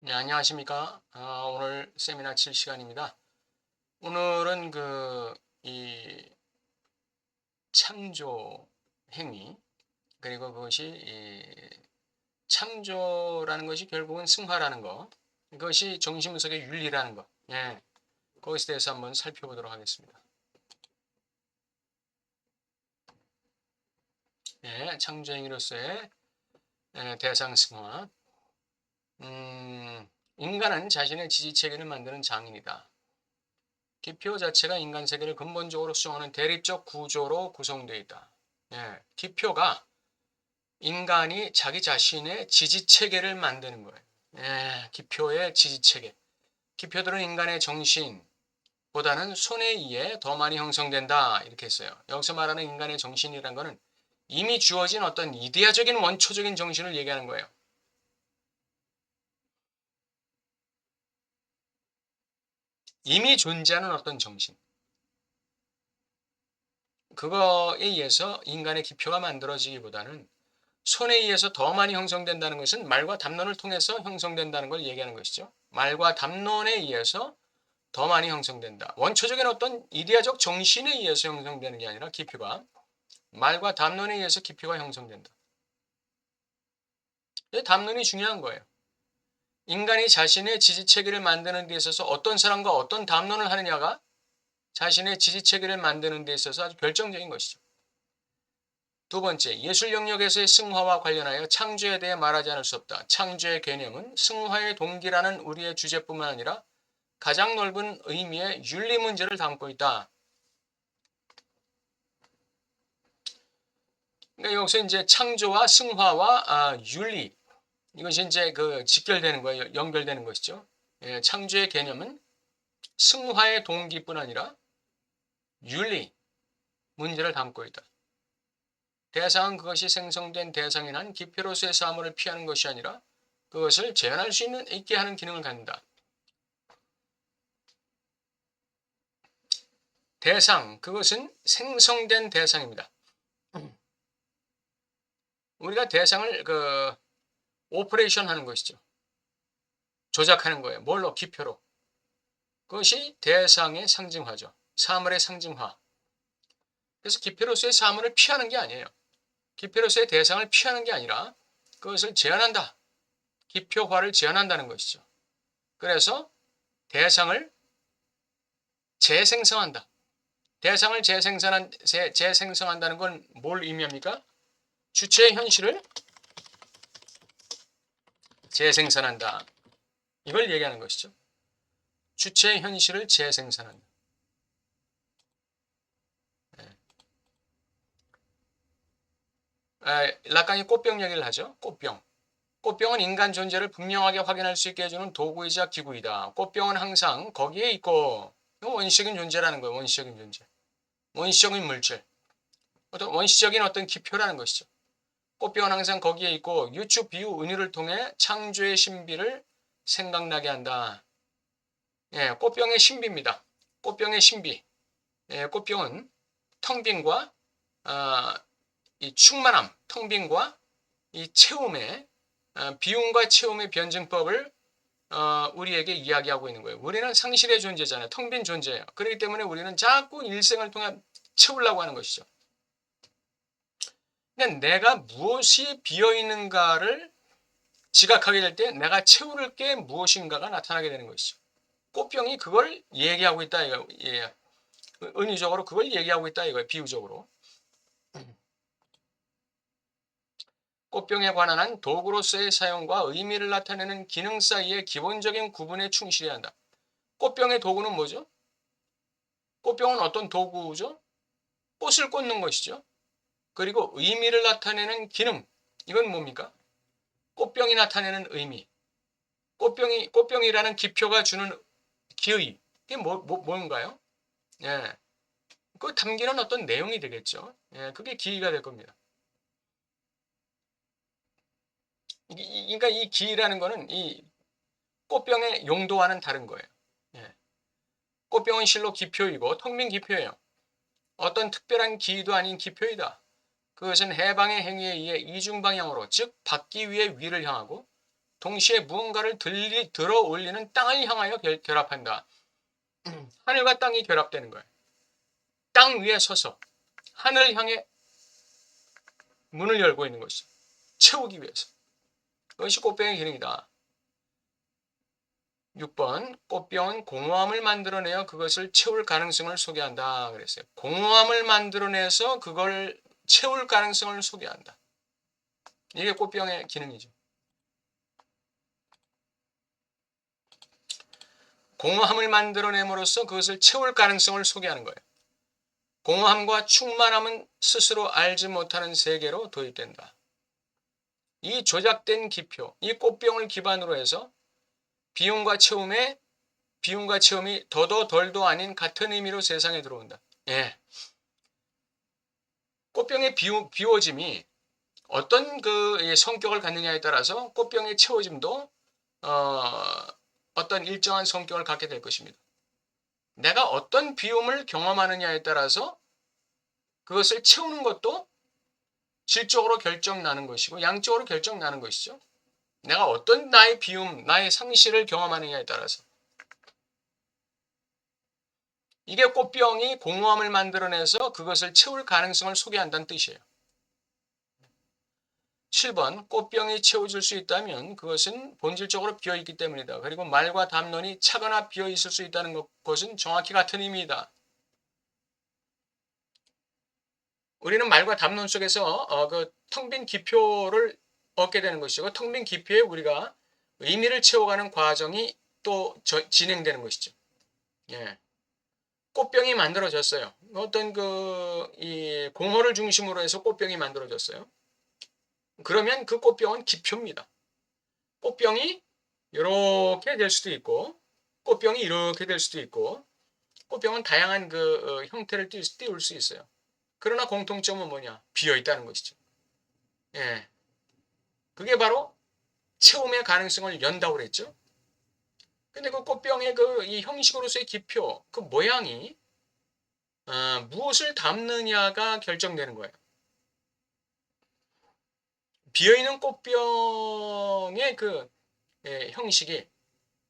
네, 안녕하십니까. 오늘 세미나 칠 시간입니다. 오늘은 이 창조 행위, 그리고 그것이 창조라는 것이 결국은 승화라는 거, 그것이 정신분석의 윤리라는 거, 예, 그것에 대해서 한번 살펴보도록 하겠습니다. 예, 창조 행위로서의 대상 승화. 인간은 자신의 지지체계를 만드는 장인이다. 기표 자체가 인간 세계를 근본적으로 수정하는 대립적 구조로 구성되어 있다. 예, 기표가 인간이 자기 자신의 지지체계를 만드는 거예요. 예, 기표의 지지체계. 기표들은 인간의 정신보다는 손에 의해 더 많이 형성된다. 이렇게 했어요. 여기서 말하는 인간의 정신이란 거는 이미 주어진 어떤 이데아적인 원초적인 정신을 얘기하는 거예요. 이미 존재하는 어떤 정신. 그거에 의해서 인간의 기표가 만들어지기보다는 손에 의해서 더 많이 형성된다는 것은 말과 담론을 통해서 형성된다는 걸 얘기하는 것이죠. 말과 담론에 의해서 더 많이 형성된다. 원초적인 어떤 이데아적 정신에 의해서 형성되는 게 아니라 기표가 말과 담론에 의해서 기표가 형성된다. 담론이 중요한 거예요. 인간이 자신의 지지체계를 만드는 데 있어서 어떤 사람과 어떤 담론을 하느냐가 자신의 지지체계를 만드는 데 있어서 아주 결정적인 것이죠. 두 번째, 예술 영역에서의 승화와 관련하여 창조에 대해 말하지 않을 수 없다. 창조의 개념은 승화의 동기라는 우리의 주제뿐만 아니라 가장 넓은 의미의 윤리 문제를 담고 있다. 그러니까 여기서 이제 창조와 승화와 윤리, 이것이 이제 직결되는 거예요. 연결되는 것이죠. 예, 창조의 개념은 승화의 동기뿐 아니라 윤리 문제를 담고 있다. 대상은 그것이 생성된 대상인 한 기표로서의 사물을 피하는 것이 아니라 그것을 재현할 수 있게 하는 기능을 갖는다. 대상, 그것은 생성된 대상입니다. 우리가 대상을 오퍼레이션 하는 것이죠. 조작하는 거예요. 뭘로? 기표로. 그것이 대상의 상징화죠. 사물의 상징화. 그래서 기표로서의 사물을 피하는 게 아니에요. 기표로서의 대상을 피하는 게 아니라 그것을 재현한다. 기표화를 재현한다는 것이죠. 그래서 대상을 재생성한다. 대상을 재생성한다는 건 뭘 의미합니까? 주체의 현실을 재생산한다. 이걸 얘기하는 것이죠. 주체의 현실을 재생산한다. 라칸이 꽃병 얘기를 하죠. 꽃병. 꽃병은 인간 존재를 분명하게 확인할 수 있게 해주는 도구이자 기구이다. 꽃병은 항상 거기에 있고, 원시적인 존재라는 거예요. 원시적인 존재. 원시적인 물질. 원시적인 어떤 기표라는 것이죠. 꽃병은 항상 거기에 있고 유추, 비유, 은유를 통해 창조의 신비를 생각나게 한다. 예, 꽃병의 신비입니다. 꽃병의 신비. 예, 꽃병은 텅 빈과 이 충만함, 텅 빈과 이 채움의 비움과 채움의 변증법을 우리에게 이야기하고 있는 거예요. 우리는 상실의 존재잖아요. 텅 빈 존재예요. 그렇기 때문에 우리는 자꾸 일생을 통해 채우려고 하는 것이죠. 그냥 내가 무엇이 비어있는가를 지각하게 될 때 내가 채울 게 무엇인가가 나타나게 되는 것이죠. 꽃병이 그걸 얘기하고 있다 이거. 예. 은유적으로 그걸 얘기하고 있다 이거예요. 비유적으로. 꽃병에 관한 한 도구로서의 사용과 의미를 나타내는 기능 사이의 기본적인 구분에 충실해야 한다. 꽃병의 도구는 뭐죠? 꽃병은 어떤 도구죠? 꽃을 꽂는 것이죠. 그리고 의미를 나타내는 기능. 이건 뭡니까? 꽃병이 나타내는 의미. 꽃병이라는 기표가 주는 기의. 이게 뭔가요? 예. 그 담기는 어떤 내용이 되겠죠. 예, 그게 기의가 될 겁니다. 그러니까 이 기의라는 거는 이 꽃병의 용도와는 다른 거예요. 예. 꽃병은 실로 기표이고 텅 빈 기표예요. 어떤 특별한 기의도 아닌 기표이다. 그것은 해방의 행위에 의해 이중 방향으로, 즉 받기 위해 위를 향하고 동시에 무언가를 들어 올리는 땅을 향하여 결합한다. 하늘과 땅이 결합되는 거예요. 땅 위에 서서 하늘을 향해 문을 열고 있는 것이죠. 채우기 위해서. 그것이 꽃병의 기능이다. 6번, 꽃병은 공허함을 만들어내어 그것을 채울 가능성을 소개한다. 그랬어요. 공허함을 만들어내서 그걸 채울 가능성을 소개한다. 이게 꽃병의 기능이죠. 공허함을 만들어냄으로써 그것을 채울 가능성을 소개하는 거예요. 공허함과 충만함은 스스로 알지 못하는 세계로 도입된다. 이 조작된 기표, 이 꽃병을 기반으로 해서 비움과 체험이 더도 덜도 아닌 같은 의미로 세상에 들어온다. 예. 꽃병의 비워짐이 어떤 그 성격을 갖느냐에 따라서 꽃병의 채워짐도 어떤 일정한 성격을 갖게 될 것입니다. 내가 어떤 비움을 경험하느냐에 따라서 그것을 채우는 것도 질적으로 결정나는 것이고 양적으로 결정나는 것이죠. 내가 어떤 나의 비움, 나의 상실을 경험하느냐에 따라서. 이게 꽃병이 공허함을 만들어내서 그것을 채울 가능성을 소개한다는 뜻이에요. 7번, 꽃병이 채워질 수 있다면 그것은 본질적으로 비어있기 때문이다. 그리고 말과 담론이 차거나 비어있을 수 있다는 것은 정확히 같은 의미이다. 우리는 말과 담론 속에서 그 텅 빈 기표를 얻게 되는 것이고, 텅 빈 기표에 우리가 의미를 채워가는 과정이 또 진행되는 것이죠. 예. 꽃병이 만들어졌어요. 어떤 이 공허를 중심으로 해서 꽃병이 만들어졌어요. 그러면 그 꽃병은 기표입니다. 꽃병이 이렇게 될 수도 있고, 꽃병이 이렇게 될 수도 있고, 꽃병은 다양한 형태를 띄울 수 있어요. 그러나 공통점은 뭐냐? 비어 있다는 것이죠. 예. 그게 바로 체험의 가능성을 연다고 그랬죠. 근데 그 꽃병의 이 형식으로서의 기표, 그 모양이 무엇을 담느냐가 결정되는 거예요. 비어있는 꽃병의 형식이,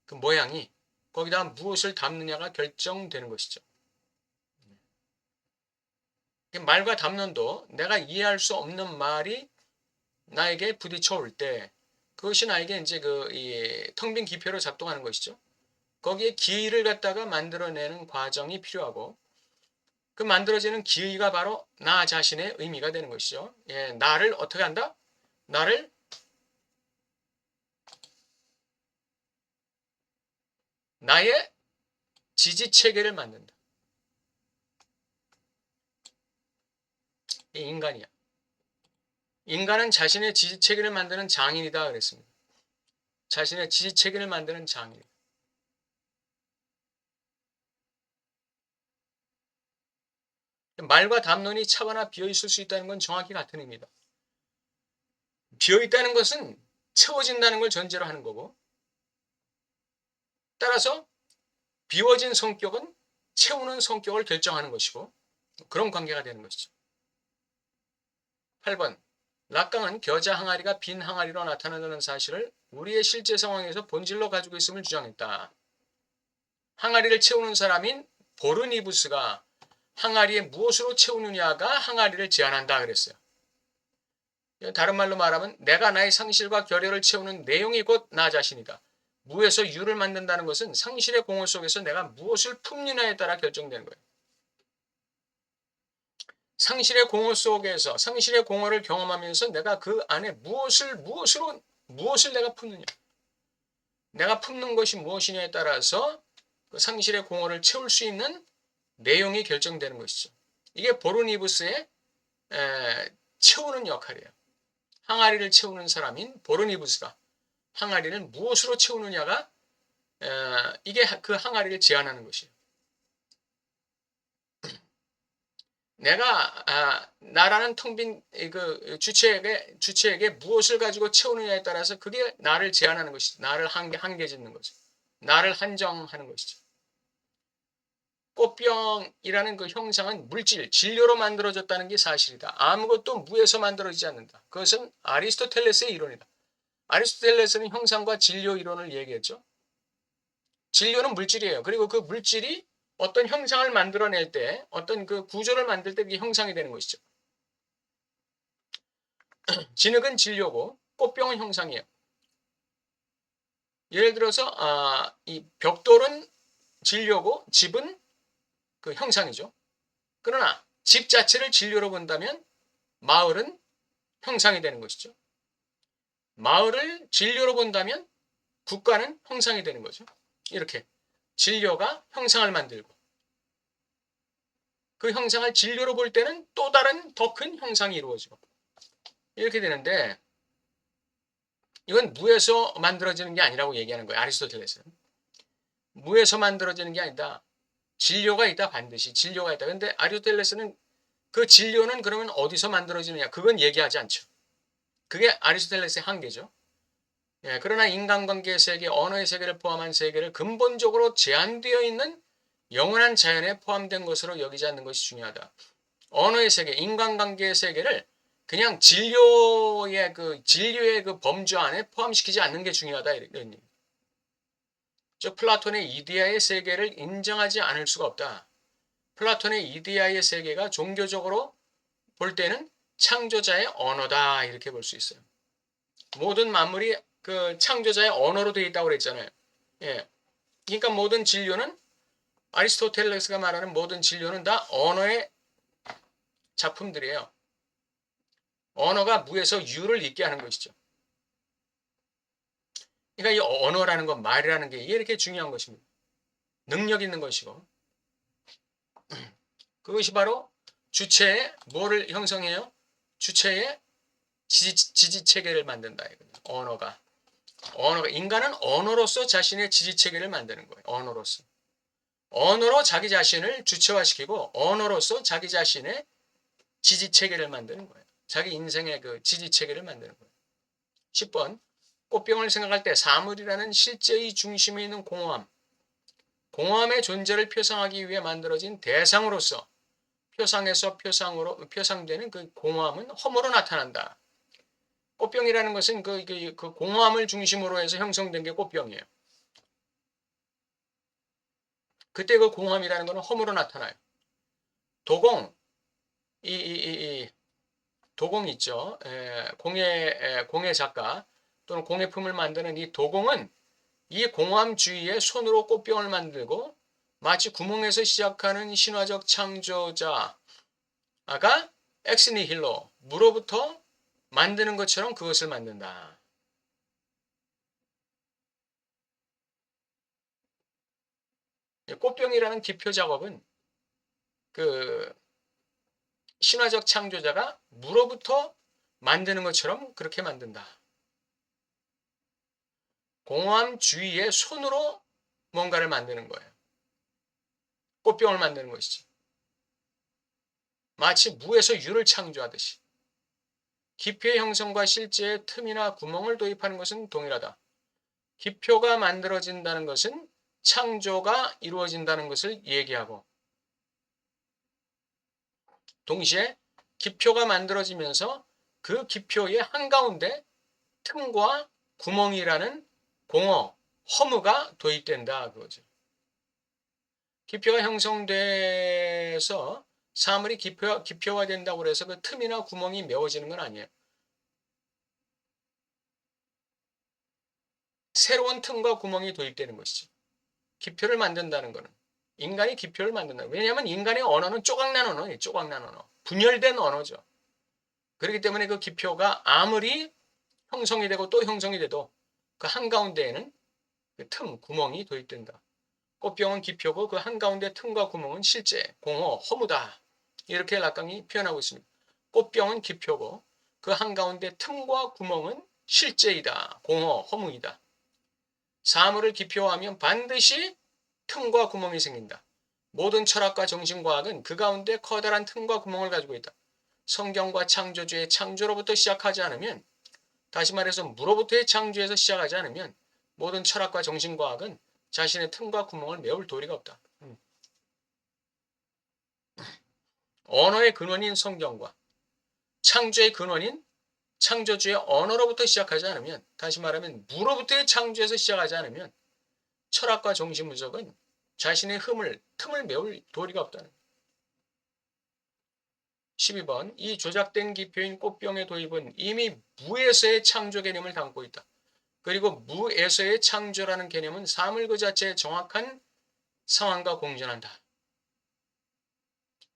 그 모양이 거기다 무엇을 담느냐가 결정되는 것이죠. 말과 담론도 내가 이해할 수 없는 말이 나에게 부딪혀 올 때 그것이 나에게 이제 이 텅 빈 기표로 작동하는 것이죠. 거기에 기의를 갖다가 만들어내는 과정이 필요하고, 그 만들어지는 기의가 바로 나 자신의 의미가 되는 것이죠. 예, 나를 어떻게 한다? 나의 지지체계를 만든다. 이 인간이야. 인간은 자신의 지지체계를 만드는 장인이다 그랬습니다. 자신의 지지체계를 만드는 장인. 말과 담론이 차거나 비어있을 수 있다는 건 정확히 같은 의미다. 비어있다는 것은 채워진다는 걸 전제로 하는 거고, 따라서 비워진 성격은 채우는 성격을 결정하는 것이고, 그런 관계가 되는 것이죠. 8번, 락강은 겨자 항아리가 빈 항아리로 나타난다는 사실을 우리의 실제 상황에서 본질로 가지고 있음을 주장했다. 항아리를 채우는 사람인 보르니부스가 항아리에 무엇으로 채우느냐가 항아리를 제한한다 그랬어요. 다른 말로 말하면 내가 나의 상실과 결여를 채우는 내용이 곧 나 자신이다. 무에서 유를 만든다는 것은 상실의 공허 속에서 내가 무엇을 품느냐에 따라 결정되는 거예요. 상실의 공허 속에서 상실의 공허를 경험하면서 내가 그 안에 무엇을 내가 품느냐, 내가 품는 것이 무엇이냐에 따라서 그 상실의 공허를 채울 수 있는 내용이 결정되는 것이죠. 이게 보르니부스의 채우는 역할이에요. 항아리를 채우는 사람인 보르니부스가 항아리를 무엇으로 채우느냐가 이게 그 항아리를 제한하는 것이에요. 내가 나라는 텅 빈 그 주체에게 무엇을 가지고 채우느냐에 따라서 그게 나를 제한하는 것이죠. 나를 한계 짓는 거죠. 나를 한정하는 것이죠. 꽃병이라는 그 형상은 진료로 만들어졌다는 게 사실이다. 아무것도 무에서 만들어지지 않는다. 그것은 아리스토텔레스의 이론이다. 아리스토텔레스는 형상과 진료 이론을 얘기했죠. 진료는 물질이에요. 그리고 그 물질이 어떤 형상을 만들어낼 때, 어떤 그 구조를 만들 때 그게 형상이 되는 것이죠. 진흙은 진료고 꽃병은 형상이에요. 예를 들어서 이 벽돌은 진료고 집은 그 형상이죠. 그러나 집 자체를 진료로 본다면 마을은 형상이 되는 것이죠. 마을을 진료로 본다면 국가는 형상이 되는 거죠. 이렇게 진료가 형상을 만들고 그 형상을 진료로 볼 때는 또 다른 더 큰 형상이 이루어지고 이렇게 되는데 이건 무에서 만들어지는 게 아니라고 얘기하는 거예요. 아리스토텔레스는. 무에서 만들어지는 게 아니다. 진료가 있다. 반드시 진료가 있다. 근데 아리스토텔레스는 그 진료는 그러면 어디서 만들어지느냐 그건 얘기하지 않죠. 그게 아리스토텔레스의 한계죠. 예, 그러나 인간관계의 세계, 언어의 세계를 포함한 세계를 근본적으로 제한되어 있는 영원한 자연에 포함된 것으로 여기지 않는 것이 중요하다. 언어의 세계, 인간관계의 세계를 그냥 진료의 그 범주 안에 포함시키지 않는 게 중요하다 이런 얘기. 즉 플라톤의 이데아의 세계를 인정하지 않을 수가 없다. 플라톤의 이데아의 세계가 종교적으로 볼 때는 창조자의 언어다 이렇게 볼 수 있어요. 모든 만물이 그 창조자의 언어로 되어 있다고 그랬잖아요. 예. 그러니까 모든 진료는 아리스토텔레스가 말하는 모든 진료는 다 언어의 작품들이에요. 언어가 무에서 유를 잇게 하는 것이죠. 그러니까 이 언어라는 건 말이라는 게 이렇게 중요한 것입니다. 능력 있는 것이고 그것이 바로 주체의 뭐를 형성해요? 주체의 지지체계를 만든다. 언어가 인간은 언어로서 자신의 지지체계를 만드는 거예요. 언어로 자기 자신을 주체화시키고 언어로서 자기 자신의 지지체계를 만드는 거예요. 자기 인생의 그 지지체계를 만드는 거예요. 10번 꽃병을 생각할 때 사물이라는 실제의 중심에 있는 공허함의 존재를 표상하기 위해 만들어진 대상으로서 표상에서 표상되는 그 공허함은 허물로 나타난다. 꽃병이라는 것은 그 공허함을 중심으로 해서 형성된 게 꽃병이에요. 그때 그 공허함이라는 것은 허물로 나타나요. 도공, 도공 있죠. 공예 작가 또는 공예품을 만드는 이 도공은 이 공허함 주위에 손으로 꽃병을 만들고 마치 구멍에서 시작하는 신화적 창조자가 엑스니힐로 무로부터 만드는 것처럼 그것을 만든다. 꽃병이라는 기표 작업은 그 신화적 창조자가 무로부터 만드는 것처럼 그렇게 만든다. 공허함 주위에 손으로 뭔가를 만드는 거예요. 꽃병을 만드는 것이지. 마치 무에서 유를 창조하듯이. 기표의 형성과 실제의 틈이나 구멍을 도입하는 것은 동일하다. 기표가 만들어진다는 것은 창조가 이루어진다는 것을 얘기하고 동시에 기표가 만들어지면서 그 기표의 한가운데 틈과 구멍이라는 허무가 도입된다 그거죠. 기표가 형성돼서 사물이 기표화된다고 해서 그 틈이나 구멍이 메워지는 건 아니에요. 새로운 틈과 구멍이 도입되는 것이죠. 기표를 만든다는 것은 인간이 기표를 만든다. 왜냐하면 인간의 언어는 조각난 언어예요. 조각난 언어. 분열된 언어죠. 그렇기 때문에 그 기표가 아무리 형성이 되고 또 형성이 돼도 그 한가운데에는 그 틈, 구멍이 도입된다. 꽃병은 기표고 그 한가운데 틈과 구멍은 실제, 허무다. 이렇게 락강이 표현하고 있습니다. 꽃병은 기표고 그 한가운데 틈과 구멍은 실제이다. 허무이다. 사물을 기표하면 반드시 틈과 구멍이 생긴다. 모든 철학과 정신과학은 그 가운데 커다란 틈과 구멍을 가지고 있다. 성경과 창조주의 창조로부터 시작하지 않으면 다시 말해서 무로부터의 창조에서 시작하지 않으면 모든 철학과 정신과학은 자신의 틈과 구멍을 메울 도리가 없다. 언어의 근원인 성경과 창조의 근원인 창조주의 언어로부터 시작하지 않으면, 다시 말하면 무로부터의 창조에서 시작하지 않으면 철학과 정신분석은 자신의 틈을 메울 도리가 없다는. 12번 이 조작된 기표인 꽃병의 도입은 이미 무에서의 창조 개념을 담고 있다. 그리고 무에서의 창조라는 개념은 사물 그 자체의 정확한 상황과 공존한다.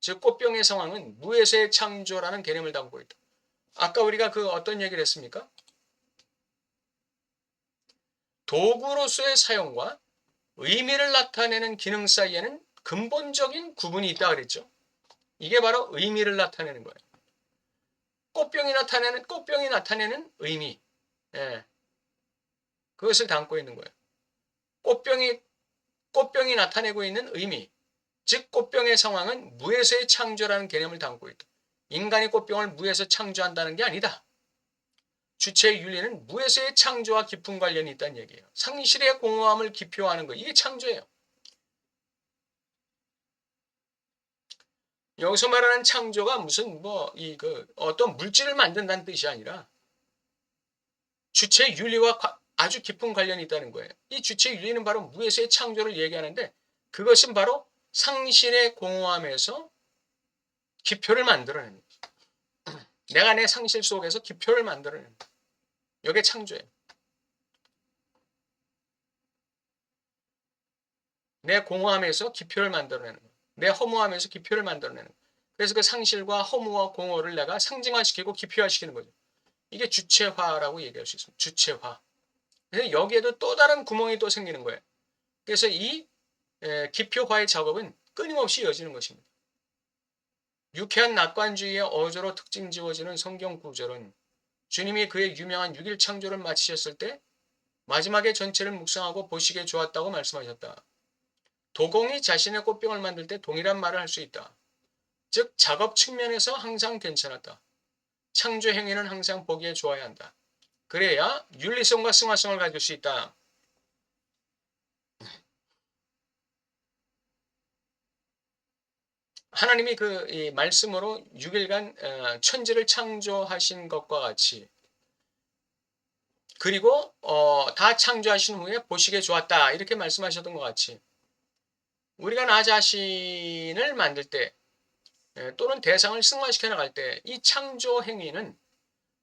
즉 꽃병의 상황은 무에서의 창조라는 개념을 담고 있다. 아까 우리가 그 어떤 얘기를 했습니까? 도구로서의 사용과 의미를 나타내는 기능 사이에는 근본적인 구분이 있다 그랬죠. 이게 바로 의미를 나타내는 거예요. 꽃병이 나타내는 의미, 예, 그것을 담고 있는 거예요. 꽃병이 나타내고 있는 의미, 즉 꽃병의 상황은 무에서의 창조라는 개념을 담고 있다. 인간이 꽃병을 무에서 창조한다는 게 아니다. 주체의 윤리는 무에서의 창조와 깊은 관련이 있다는 얘기예요. 상실의 공허함을 기표하는 거, 이게 창조예요. 여기서 말하는 창조가 무슨 어떤 물질을 만든다는 뜻이 아니라 주체의 윤리와 아주 깊은 관련이 있다는 거예요. 이 주체의 윤리는 바로 무에서의 창조를 얘기하는데 그것은 바로 상실의 공허함에서 기표를 만들어내는 거예요. 내가 내 상실 속에서 기표를 만들어내는 거예요. 이게 창조예요. 내 공허함에서 기표를 만들어내는 거예요. 내 허무함에서 기표를 만들어내는 거예요. 그래서 그 상실과 허무와 공허를 내가 상징화시키고 기표화시키는 거죠. 이게 주체화라고 얘기할 수 있습니다. 주체화. 그래서 여기에도 또 다른 구멍이 또 생기는 거예요. 그래서 이 기표화의 작업은 끊임없이 이어지는 것입니다. 유쾌한 낙관주의의 어조로 특징 지어지는 성경 구절은 주님이 그의 유명한 6일 창조를 마치셨을 때 마지막에 전체를 묵상하고 보시기에 좋았다고 말씀하셨다. 도공이 자신의 꽃병을 만들 때 동일한 말을 할 수 있다. 즉 작업 측면에서 항상 괜찮았다. 창조 행위는 항상 보기에 좋아야 한다. 그래야 윤리성과 승화성을 가질 수 있다. 하나님이 이 말씀으로 6일간 천지를 창조하신 것과 같이 그리고 다 창조하신 후에 보시기에 좋았다 이렇게 말씀하셨던 것 같이 우리가 나 자신을 만들 때 또는 대상을 승화시켜 나갈 때 이 창조 행위는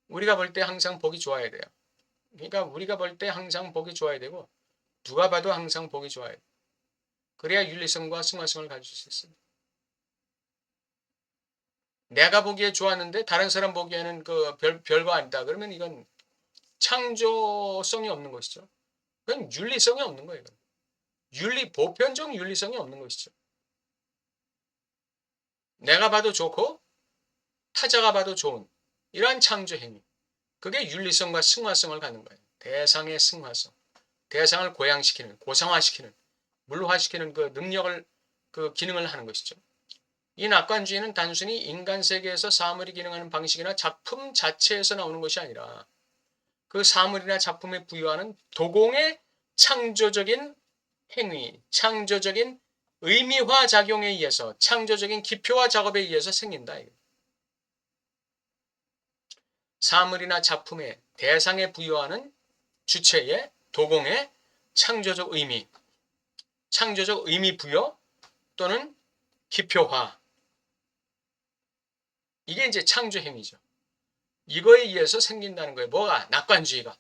우리가 볼 때 항상 보기 좋아야 돼요. 그러니까 우리가 볼 때 항상 보기 좋아야 되고 누가 봐도 항상 보기 좋아야 돼요. 그래야 윤리성과 승화성을 가질 수 있습니다. 내가 보기에 좋았는데 다른 사람 보기에는 별거 아니다. 그러면 이건 창조성이 없는 것이죠. 그건 윤리성이 없는 거예요. 보편적 윤리성이 없는 것이죠. 내가 봐도 좋고 타자가 봐도 좋은 이러한 창조 행위. 그게 윤리성과 승화성을 갖는 거예요. 대상의 승화성. 대상을 고양시키는, 고상화시키는, 물화시키는 그 능력을, 그 기능을 하는 것이죠. 이 낙관주의는 단순히 인간 세계에서 사물이 기능하는 방식이나 작품 자체에서 나오는 것이 아니라 그 사물이나 작품에 부여하는 도공의 창조적인 행위, 창조적인 의미화 작용에 의해서, 창조적인 기표화 작업에 의해서 생긴다. 사물이나 작품의 대상에 부여하는 주체의 도공의 창조적 의미 부여 또는 기표화. 이게 이제 창조 행위죠. 이거에 의해서 생긴다는 거예요. 뭐가? 낙관주의가.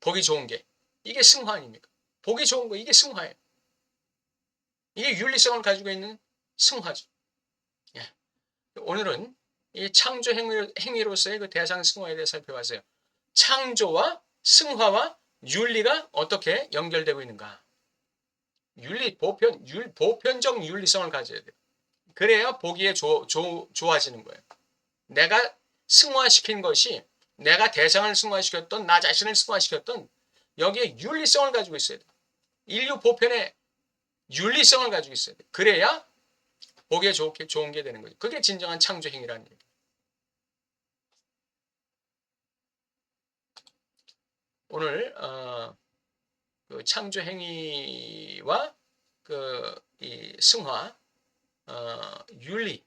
보기 좋은 게. 이게 승화 아닙니까? 보기 좋은 거, 이게 승화예요. 이게 윤리성을 가지고 있는 승화죠. 예. 오늘은 이 창조 행위로서의 그 대상 승화에 대해 살펴봤어요. 창조와 승화와 윤리가 어떻게 연결되고 있는가? 보편적 윤리성을 가져야 돼요. 그래야 보기에 좋아지는 거예요. 내가 승화시킨 것이 내가 대상을 승화시켰던 나 자신을 승화시켰던 여기에 윤리성을 가지고 있어야 돼요. 인류 보편의 윤리성을 가지고 있어야 돼요. 그래야 보기에 좋은 게 되는 거죠. 그게 진정한 창조 행위라는 얘기예요. 오늘 그 창조 행위와 이 승화, 윤리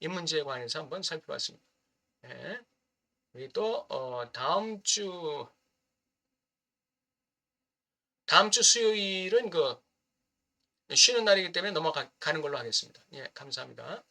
이 문제에 관해서 한번 살펴봤습니다. 네. 우리 또 다음 주 수요일은 그 쉬는 날이기 때문에 넘어가는 걸로 하겠습니다. 예, 감사합니다.